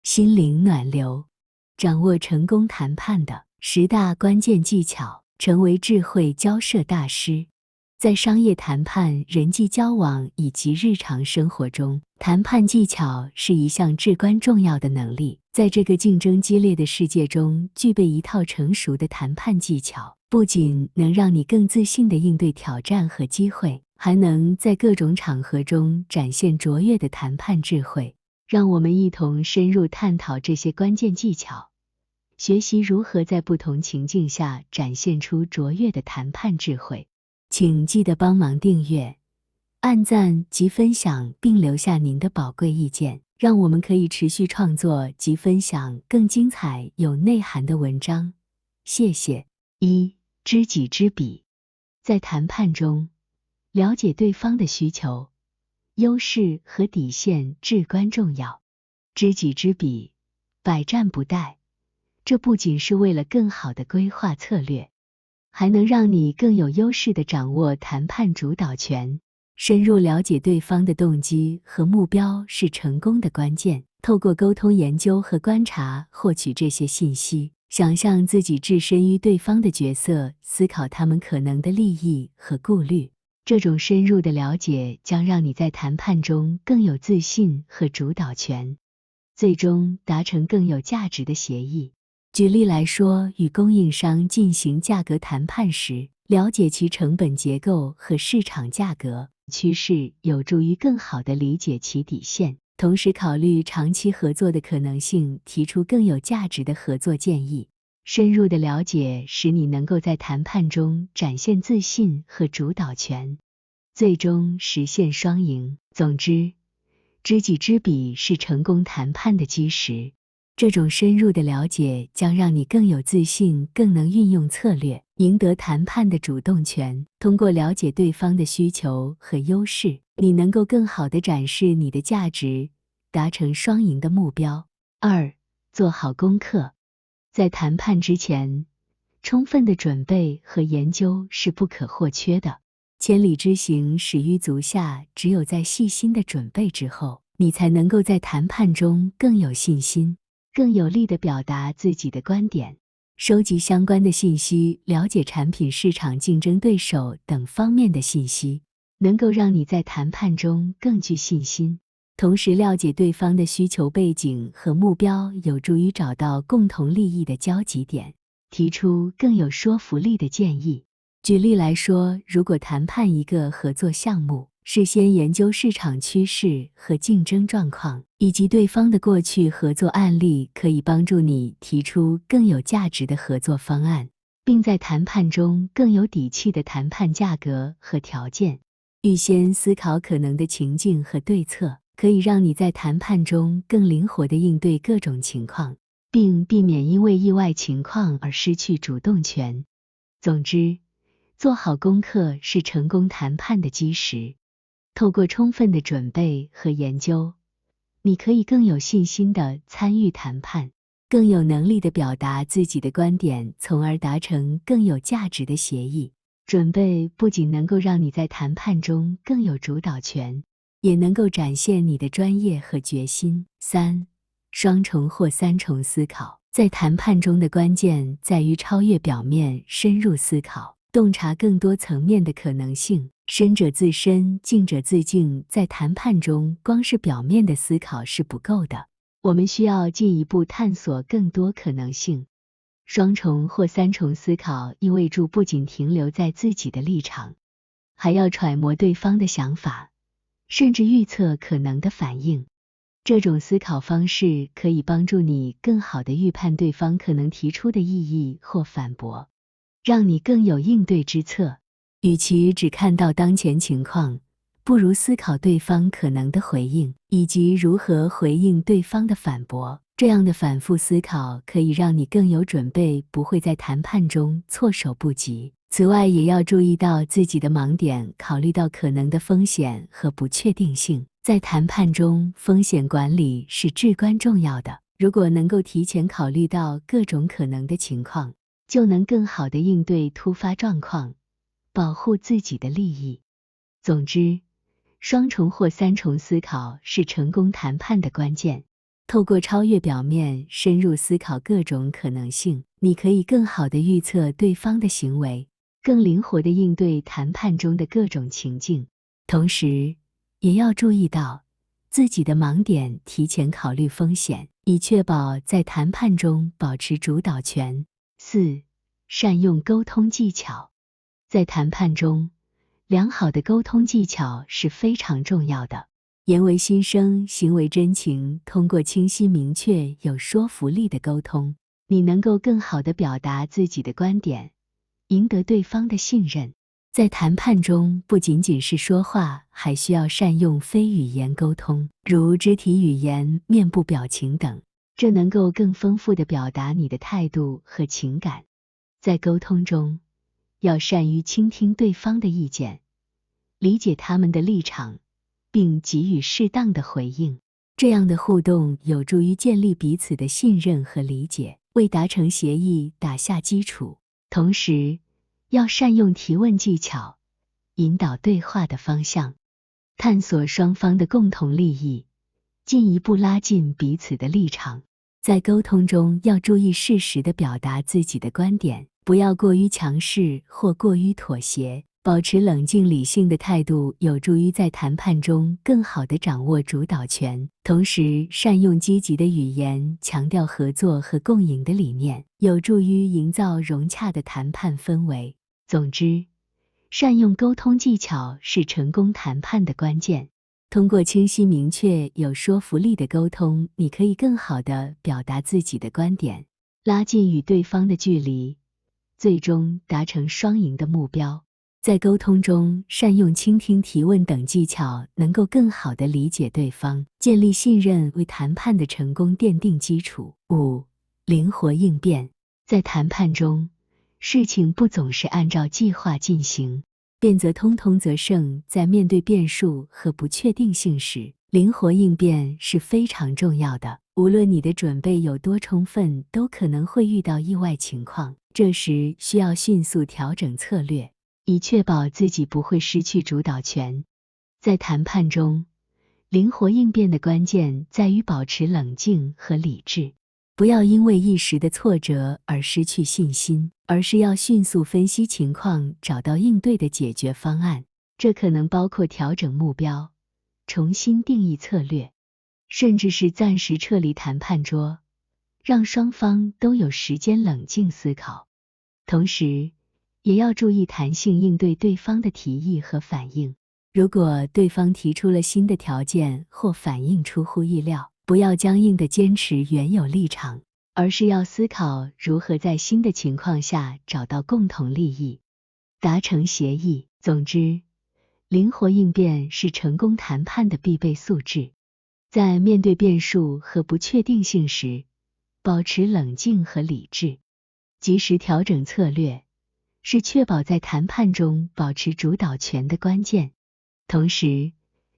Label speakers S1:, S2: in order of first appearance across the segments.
S1: 心灵暖流，掌握成功谈判的10大关键技巧，成为智慧交涉大师。在商业谈判、人际交往以及日常生活中，谈判技巧是一项至关重要的能力。在这个竞争激烈的世界中，具备一套成熟的谈判技巧，不仅能让你更自信地应对挑战和机会，还能在各种场合中展现卓越的谈判智慧。让我们一同深入探讨这些关键技巧，学习如何在不同情境下展现出卓越的谈判智慧。请记得帮忙订阅、按赞及分享，并留下您的宝贵意见，让我们可以持续创作及分享更精彩有内涵的文章。谢谢。知己知彼。在谈判中，了解对方的需求、优势和底线至关重要。知己知彼，百战不殆。这不仅是为了更好的规划策略，还能让你更有优势地掌握谈判主导权。深入了解对方的动机和目标是成功的关键。透过沟通研究和观察获取这些信息，想象自己置身于对方的角色，思考他们可能的利益和顾虑。这种深入的了解将让你在谈判中更有自信和主导权，最终达成更有价值的协议。举例来说，与供应商进行价格谈判时，了解其成本结构和市场价格趋势，有助于更好地理解其底线，同时考虑长期合作的可能性，提出更有价值的合作建议。深入的了解使你能够在谈判中展现自信和主导权，最终实现双赢。总之，知己知彼是成功谈判的基石。这种深入的了解将让你更有自信，更能运用策略，赢得谈判的主动权。通过了解对方的需求和优势，你能够更好地展示你的价值，达成双赢的目标。做好功课。在谈判之前，充分的准备和研究是不可或缺的。千里之行，始于足下，只有在细心的准备之后，你才能够在谈判中更有信心，更有力地表达自己的观点。收集相关的信息，了解产品市场、竞争对手等方面的信息，能够让你在谈判中更具信心。同时，了解对方的需求背景和目标，有助于找到共同利益的交集点，提出更有说服力的建议。举例来说，如果谈判一个合作项目，事先研究市场趋势和竞争状况，以及对方的过去合作案例，可以帮助你提出更有价值的合作方案，并在谈判中更有底气的谈判价格和条件。预先思考可能的情境和对策，可以让你在谈判中更灵活地应对各种情况，并避免因为意外情况而失去主动权。总之，做好功课是成功谈判的基石。透过充分的准备和研究，你可以更有信心地参与谈判，更有能力地表达自己的观点，从而达成更有价值的协议。准备不仅能够让你在谈判中更有主导权，也能够展现你的专业和决心。双重或三重思考。在谈判中的关键在于超越表面，深入思考，洞察更多层面的可能性。深者自深，静者自静。在谈判中，光是表面的思考是不够的，我们需要进一步探索更多可能性。双重或三重思考意味着不仅停留在自己的立场，还要揣摩对方的想法，甚至预测可能的反应。这种思考方式可以帮助你更好地预判对方可能提出的异议或反驳，让你更有应对之策。与其只看到当前情况，不如思考对方可能的回应，以及如何回应对方的反驳。这样的反复思考可以让你更有准备，不会在谈判中措手不及。此外，也要注意到自己的盲点，考虑到可能的风险和不确定性。在谈判中，风险管理是至关重要的。如果能够提前考虑到各种可能的情况，就能更好地应对突发状况，保护自己的利益。总之，双重或三重思考是成功谈判的关键。透过超越表面，深入思考各种可能性，你可以更好地预测对方的行为，更灵活地应对谈判中的各种情境。同时，也要注意到自己的盲点，提前考虑风险，以确保在谈判中保持主导权。4. 善用沟通技巧。在谈判中，良好的沟通技巧是非常重要的。言为心声，行为真情，通过清晰明确、有说服力的沟通，你能够更好地表达自己的观点，赢得对方的信任。在谈判中，不仅仅是说话，还需要善用非语言沟通，如肢体语言、面部表情等，这能够更丰富地表达你的态度和情感。在沟通中，要善于倾听对方的意见，理解他们的立场，并给予适当的回应。这样的互动有助于建立彼此的信任和理解，为达成协议打下基础。同时，要善用提问技巧，引导对话的方向，探索双方的共同利益，进一步拉近彼此的立场。在沟通中，要注意适时地表达自己的观点，不要过于强势或过于妥协。保持冷静理性的态度，有助于在谈判中更好地掌握主导权。同时，善用积极的语言，强调合作和共赢的理念，有助于营造融洽的谈判氛围。总之，善用沟通技巧是成功谈判的关键。通过清晰明确、有说服力的沟通，你可以更好地表达自己的观点，拉近与对方的距离，最终达成双赢的目标。在沟通中，善用倾听、提问等技巧，能够更好地理解对方，建立信任，为谈判的成功奠定基础。5. 灵活应变。在谈判中，事情不总是按照计划进行，变则通，通则胜。在面对变数和不确定性时，灵活应变是非常重要的。无论你的准备有多充分，都可能会遇到意外情况，这时需要迅速调整策略，以确保自己不会失去主导权。在谈判中，灵活应变的关键在于保持冷静和理智，不要因为一时的挫折而失去信心，而是要迅速分析情况，找到应对的解决方案。这可能包括调整目标，重新定义策略，甚至是暂时撤离谈判桌，让双方都有时间冷静思考。同时，也要注意弹性应对对方的提议和反应。如果对方提出了新的条件或反应出乎意料，不要僵硬地坚持原有立场，而是要思考如何在新的情况下找到共同利益，达成协议。总之，灵活应变是成功谈判的必备素质。在面对变数和不确定性时，保持冷静和理智，及时调整策略，是确保在谈判中保持主导权的关键。同时，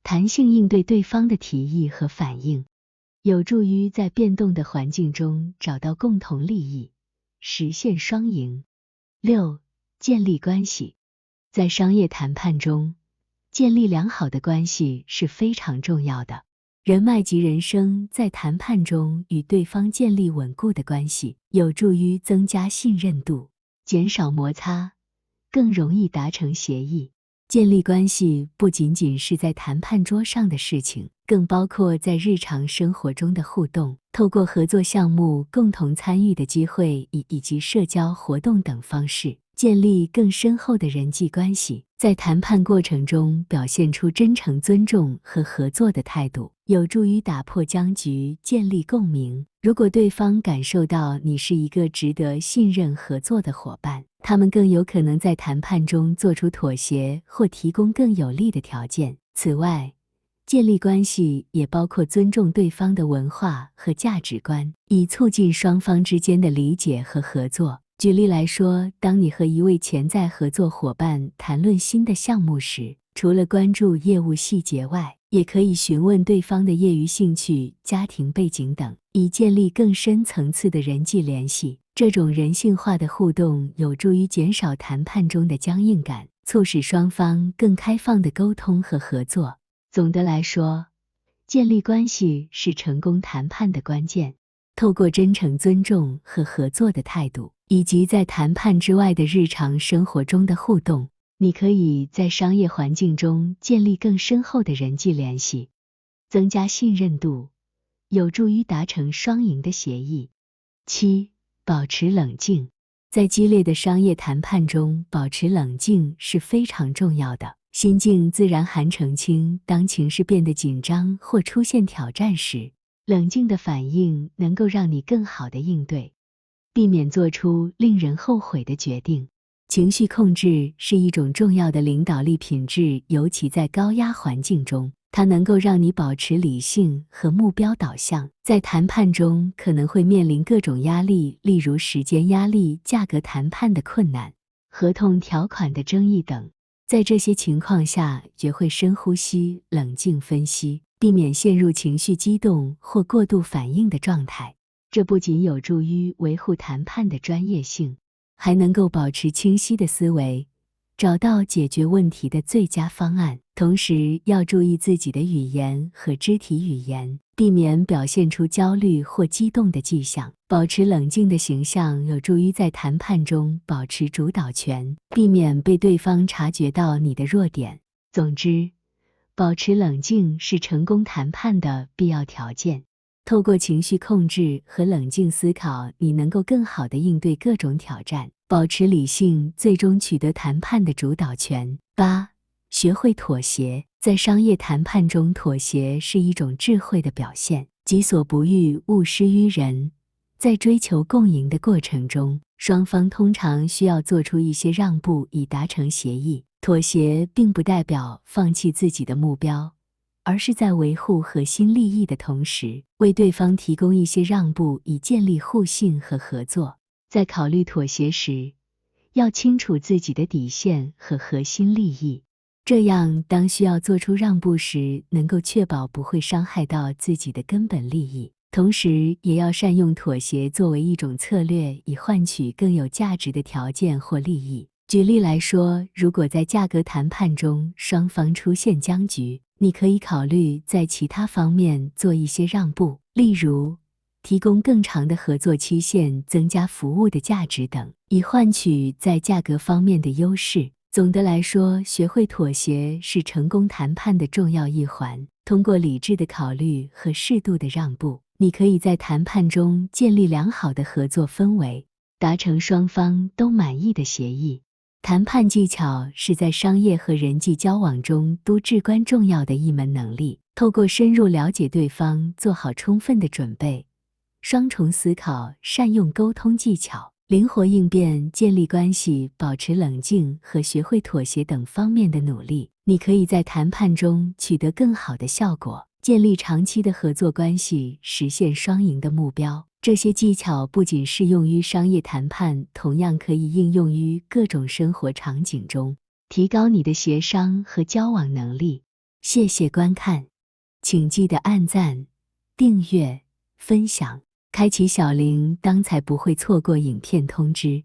S1: 弹性应对对方的提议和反应，有助于在变动的环境中找到共同利益，实现双赢。6. 建立关系。在商业谈判中，建立良好的关系是非常重要的。人脉即人生，在谈判中与对方建立稳固的关系，有助于增加信任度，减少摩擦，更容易达成协议。建立关系不仅仅是在谈判桌上的事情，更包括在日常生活中的互动，透过合作项目、共同参与的机会以及社交活动等方式，建立更深厚的人际关系。在谈判过程中表现出真诚、尊重和合作的态度，有助于打破僵局，建立共鸣。如果对方感受到你是一个值得信任合作的伙伴，他们更有可能在谈判中做出妥协或提供更有利的条件。此外，建立关系也包括尊重对方的文化和价值观，以促进双方之间的理解和合作。举例来说，当你和一位潜在合作伙伴谈论新的项目时，除了关注业务细节外，也可以询问对方的业余兴趣、家庭背景等，以建立更深层次的人际联系。这种人性化的互动有助于减少谈判中的僵硬感，促使双方更开放的沟通和合作。总的来说，建立关系是成功谈判的关键。透过真诚、尊重和合作的态度，以及在谈判之外的日常生活中的互动，你可以在商业环境中建立更深厚的人际联系，增加信任度，有助于达成双赢的协议。7. 保持冷静。在激烈的商业谈判中，保持冷静是非常重要的。心境自然含澄清，当情势变得紧张或出现挑战时，冷静的反应能够让你更好地应对，避免做出令人后悔的决定。情绪控制是一种重要的领导力品质，尤其在高压环境中，它能够让你保持理性和目标导向。在谈判中可能会面临各种压力，例如时间压力、价格谈判的困难、合同条款的争议等。在这些情况下，学会深呼吸，冷静分析，避免陷入情绪激动或过度反应的状态。这不仅有助于维护谈判的专业性，还能够保持清晰的思维，找到解决问题的最佳方案。同时要注意自己的语言和肢体语言，避免表现出焦虑或激动的迹象。保持冷静的形象有助于在谈判中保持主导权，避免被对方察觉到你的弱点。总之，保持冷静是成功谈判的必要条件。透过情绪控制和冷静思考，你能够更好地应对各种挑战，保持理性，最终取得谈判的主导权。8. 学会妥协。在商业谈判中，妥协是一种智慧的表现，己所不欲，勿施于人。在追求共赢的过程中，双方通常需要做出一些让步以达成协议。妥协并不代表放弃自己的目标，而是在维护核心利益的同时，为对方提供一些让步，以建立互信和合作。在考虑妥协时，要清楚自己的底线和核心利益，这样当需要做出让步时，能够确保不会伤害到自己的根本利益。同时也要善用妥协作为一种策略，以换取更有价值的条件或利益。举例来说，如果在价格谈判中双方出现僵局，你可以考虑在其他方面做一些让步，例如提供更长的合作期限、增加服务的价值等，以换取在价格方面的优势。总的来说，学会妥协是成功谈判的重要一环。通过理智的考虑和适度的让步，你可以在谈判中建立良好的合作氛围，达成双方都满意的协议。谈判技巧是在商业和人际交往中都至关重要的一门能力。透过深入了解对方，做好充分的准备，双重思考，善用沟通技巧，灵活应变，建立关系，保持冷静和学会妥协等方面的努力，你可以在谈判中取得更好的效果，建立长期的合作关系，实现双赢的目标。这些技巧不仅适用于商业谈判，同样可以应用于各种生活场景中，提高你的协商和交往能力。谢谢观看，请记得按赞、订阅、分享，开启小铃铛才不会错过影片通知。